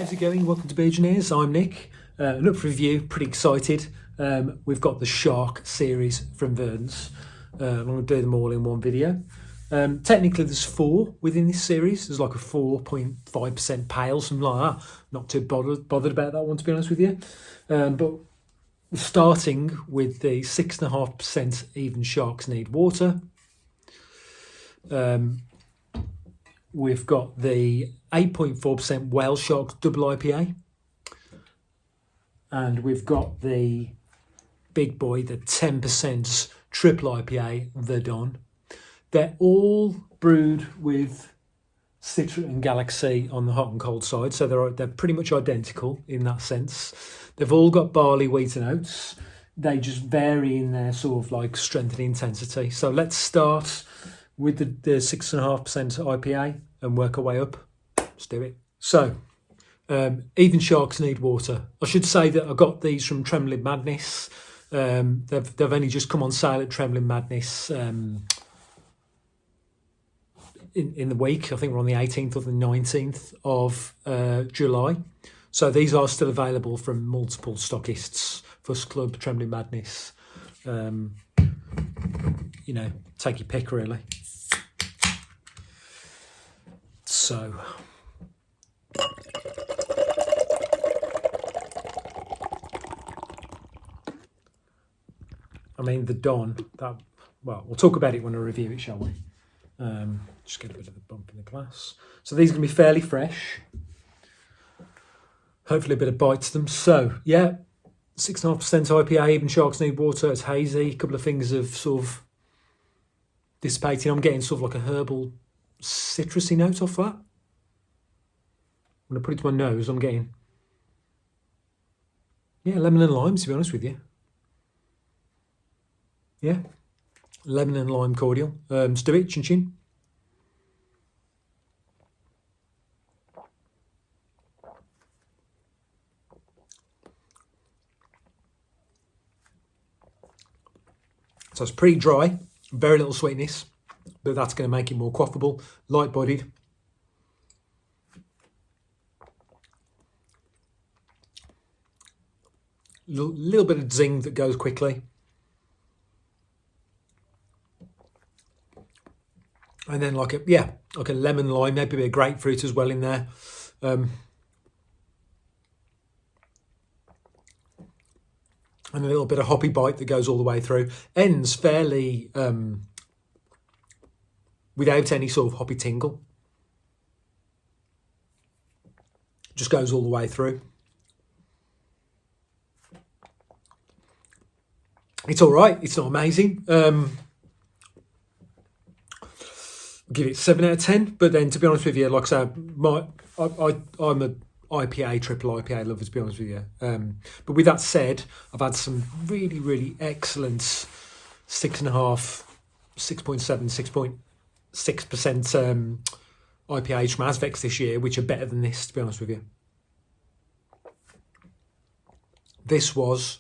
How's it going? Welcome to Beer-Gineers. I'm Nick. Look for review, pretty excited. We've got the Shark series from Verdant. I'm going to do them all in one video. Technically there's 4 within this series. There's like a 4.5% pale, something like that. Not too bothered about that one, to be honest with you. But starting with the 6.5% Even Sharks Need Water. We've got the 8.4% Whale Shark Double IPA. And we've got the big boy, the 10% Triple IPA, Verdant. They're all brewed with Citra and Galaxy on the hot and cold side, so they're pretty much identical in that sense. They've all got barley, wheat and oats. They just vary in their sort of like strength and intensity. So let's start with the 6.5% IPA and work our way up. Let's do it. So, Even Sharks Need Water. I should say that I got these from Trembling Madness. They've only just come on sale at Trembling Madness in the week. I think we're on the 18th or the 19th of July. So these are still available from multiple stockists. Fuss Club, Trembling Madness. You know, take your pick really. So, I mean, the Don, that, well, we'll talk about it when I review it, shall we? Just get a bit of a bump in the glass. So these are going to be fairly fresh. Hopefully a bit of bite to them. So, yeah, 6.5% IPA, Even Sharks Need Water. It's hazy. A couple of things of sort of dissipating. I'm getting sort of like a herbal citrusy note off that. When I put it to my nose, I'm getting, yeah, lemon and lime, to be honest with you. Yeah, lemon and lime cordial. Let's do it, chin chin. So it's pretty dry, very little sweetness, but that's going to make it more quaffable, light-bodied. Little bit of zing that goes quickly. And then like a lemon lime, maybe a bit of grapefruit as well in there. And a little bit of hoppy bite that goes all the way through. Ends fairly without any sort of hoppy tingle. Just goes all the way through. It's all right. It's not amazing. Give it 7 out of 10. But then, to be honest with you, like I said, I'm a IPA, triple IPA lover, to be honest with you. But with that said, I've had some really, really excellent 6.5, 6.7, 6.6% IPAs from Asvex this year, which are better than this, to be honest with you. This was,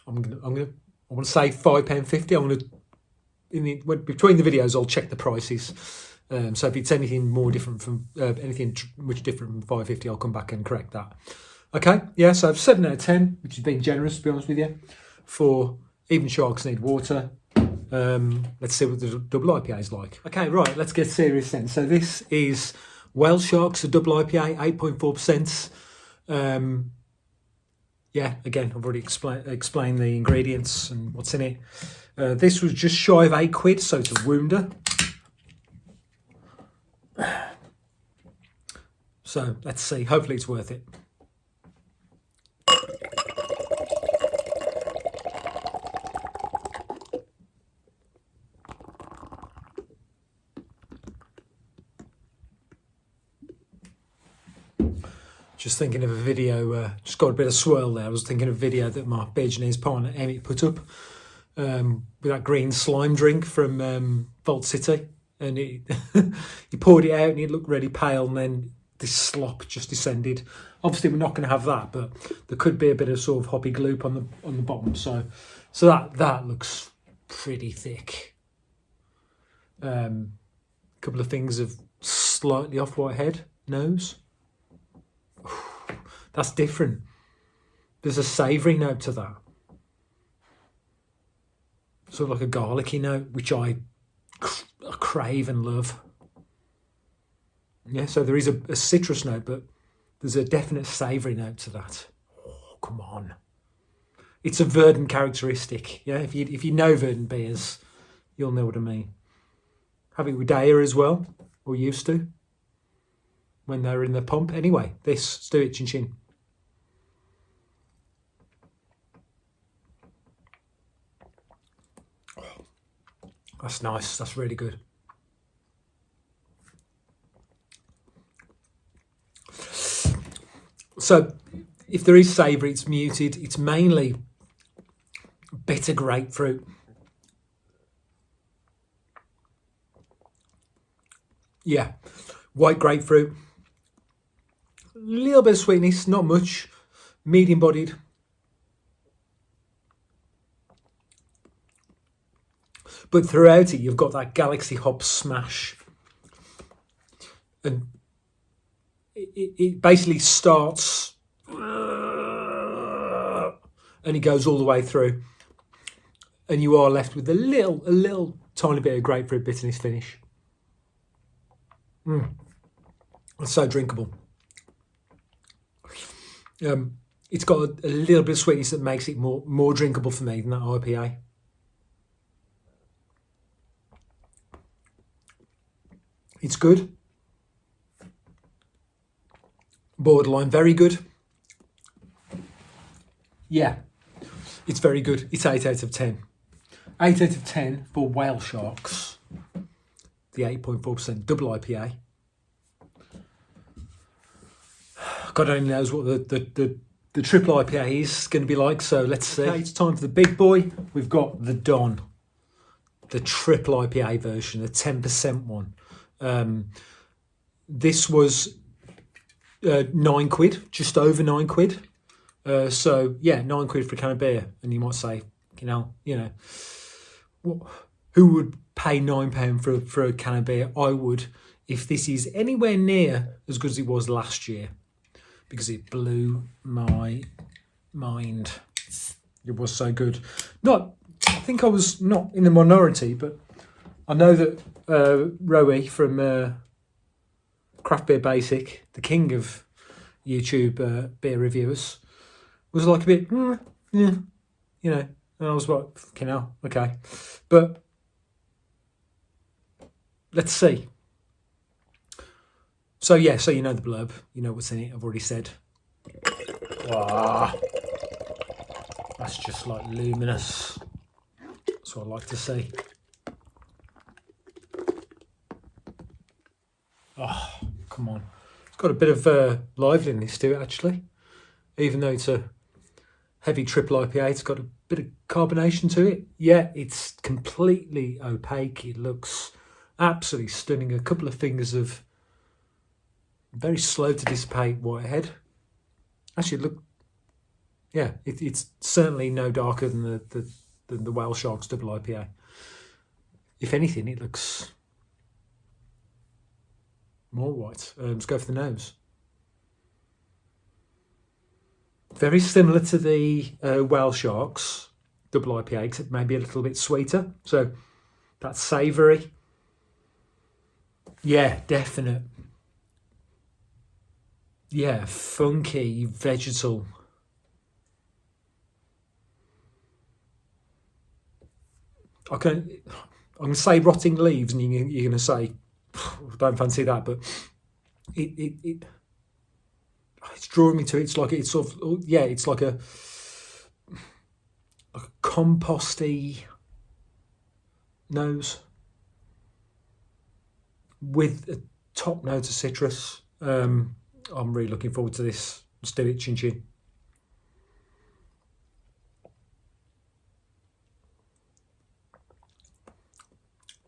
I want to say £5.50. I'm going to, between the videos, I'll check the prices. So if it's anything more different from anything much different from £5.50, I'll come back and correct that. Okay, yeah. So 7 out of 10, which has been generous, to be honest with you, for Even Sharks Need Water. Let's see what the double IPA is like. Okay, right. Let's get serious then. So this is Whale Sharks, a double IPA, 8.4%. Yeah, again, I've already explained the ingredients and what's in it. This was just shy of £8, so it's a wounder. So let's see. Hopefully it's worth it. Just thinking of a video, just got a bit of swirl there. I was thinking of a video that my Beer-Gineers partner Emmett put up with that green slime drink from Vault City. And he poured it out and it looked really pale, and then this slop just descended. Obviously we're not going to have that, but there could be a bit of sort of hoppy gloop on the bottom. So that looks pretty thick. Couple of things of slightly off Whitehead nose. That's different. There's a savoury note to that. Sort of like a garlicky note, which I crave and love. Yeah, so there is a citrus note, but there's a definite savoury note to that. Oh, come on. It's a Verdant characteristic. Yeah, if you know Verdant beers, you'll know what I mean. Have it with Daya as well, or used to, when they were in the pump. Anyway, let's do it, chin chin. Oh, that's nice. That's really good. So, if there is savoury, it's muted. It's mainly bitter grapefruit. Yeah, white grapefruit. A little bit of sweetness, not much. Medium bodied. But throughout it, you've got that Galaxy hop smash. And it basically starts and it goes all the way through. And you are left with a little tiny bit of grapefruit bitterness finish. It's so drinkable. It's got a little bit of sweetness that makes it more drinkable for me than that IPA. It's good. Borderline, very good. Yeah, it's very good. It's 8 out of 10. 8 out of 10 for Whale Sharks, the 8.4% double IPA. God only knows what the triple IPA is going to be like, so let's see. Okay, it's time for the big boy. We've got the Don, the triple IPA version, the 10% one. This was £9, just over £9. So yeah, £9 for a can of beer, and you might say, who would pay £9 for a can of beer? I would, if this is anywhere near as good as it was last year, because it blew my mind. It was so good. I think I was not in the minority, but I know that Rowie from Craft Beer Basic, the king of YouTube beer reviewers, was like a bit, and I was like, fucking hell, okay. But let's see. So yeah, so you know the blurb, you know what's in it, I've already said. That's just like luminous. That's what I like to see. Oh, come on. It's got a bit of liveliness to it, actually. Even though it's a heavy triple IPA, it's got a bit of carbonation to it. Yeah, it's completely opaque. It looks absolutely stunning. A couple of fingers of very slow to dissipate Whitehead. Actually, it's certainly no darker than the Whale Sharks double IPA. If anything, it looks more white. Let's go for the nose. Very similar to the Whale Sharks double IPA, except maybe a little bit sweeter. So that's savoury. Yeah, definite. Yeah, funky, vegetal. I'm going to say rotting leaves, and you're going to say, don't fancy that, but it's drawing me to it. It's like it's sort of, it's like a composty nose with a top note of citrus. I'm really looking forward to this. Let's do it, chin chin.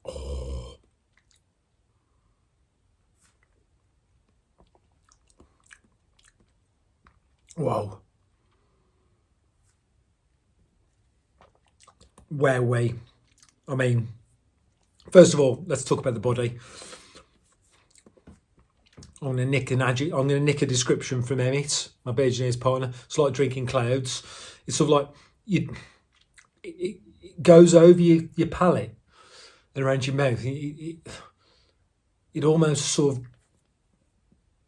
Oh. Wow. Where we? I mean, first of all, let's talk about the body. I'm going to nick a description from Emmett, my Beer-Gineers partner. It's like drinking clouds. It's sort of like it goes over your palate and around your mouth. It almost sort of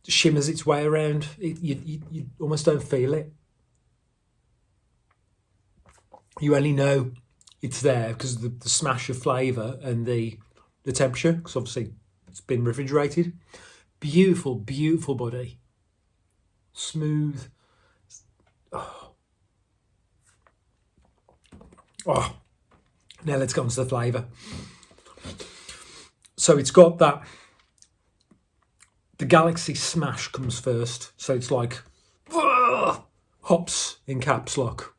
shimmers its way around. You almost don't feel it. You only know it's there because of the smash of flavour and the temperature, because obviously it's been refrigerated. Beautiful, beautiful body. Smooth. Oh. Now let's go on to the flavour. So it's got that, the Galaxy Smash comes first. So it's like hops in caps lock.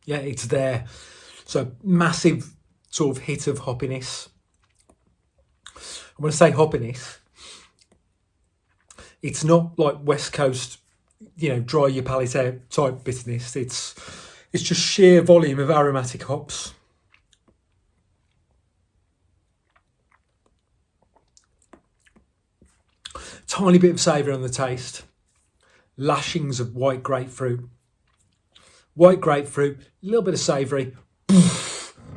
Yeah, it's there. So massive sort of hit of hoppiness. When I say hoppiness, it's not like West Coast, dry your palate out type bitterness. It's just sheer volume of aromatic hops. Tiny bit of savour on the taste. Lashings of white grapefruit. White grapefruit, a little bit of savoury.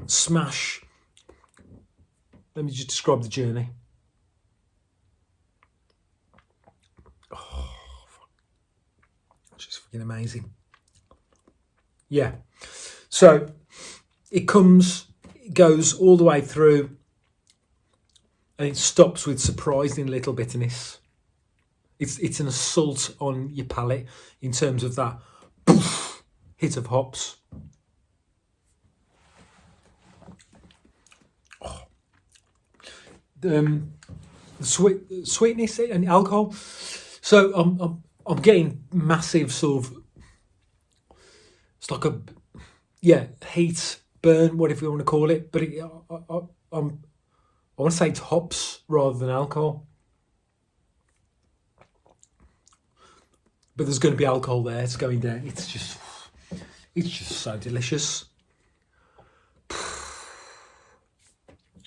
Smash. Let me just describe the journey. Oh, just fucking amazing. Yeah. So it goes all the way through, and it stops with surprising little bitterness. It's an assault on your palate in terms of that hit of hops. The sweetness and alcohol. So I'm getting massive sort of, it's like a heat, burn, whatever you want to call it. But I want to say it's hops rather than alcohol. But there's going to be alcohol there. It's going down. It's just so delicious.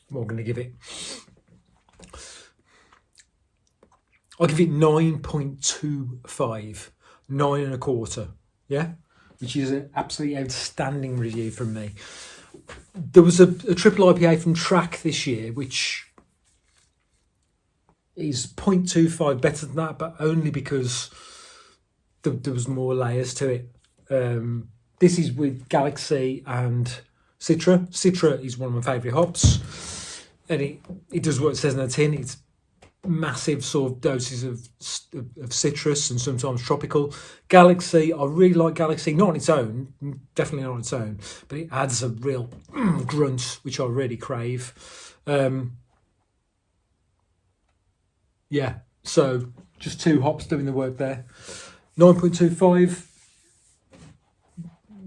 What am I going to give it? I'll give it 9.25, 9.25. Yeah, which is an absolutely outstanding review from me. There was a triple IPA from Track this year, which is 0.25 better than that, but only because there was more layers to it. This is with Galaxy and Citra. Citra is one of my favourite hops, and it does what it says in the tin. It's massive sort of doses of citrus and sometimes tropical. Galaxy, I really like Galaxy, not on its own, definitely not on its own, but it adds a real grunt, which I really crave. Yeah, so just two hops doing the work there. 9.25,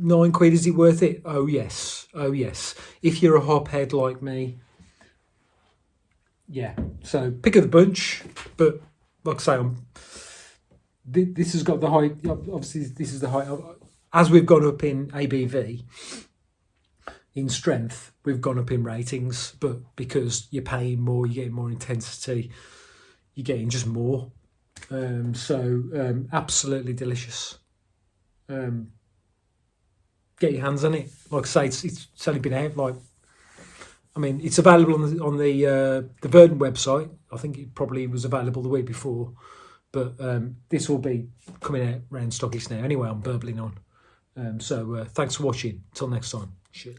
£9, is it worth it? Oh yes. If you're a hop head like me, yeah. So pick of the bunch, but like I say, this has got the height. Obviously, this is the height. As we've gone up in ABV, in strength, we've gone up in ratings. But because you're paying more, you're getting more intensity, you're getting just more. Absolutely delicious. Get your hands on it. Like I say, it's only been out it's available on the Verdant website. I think it probably was available the week before, but this will be coming out around stockists now. Anyway, I'm burbling on. Thanks for watching. Till next time. Shit.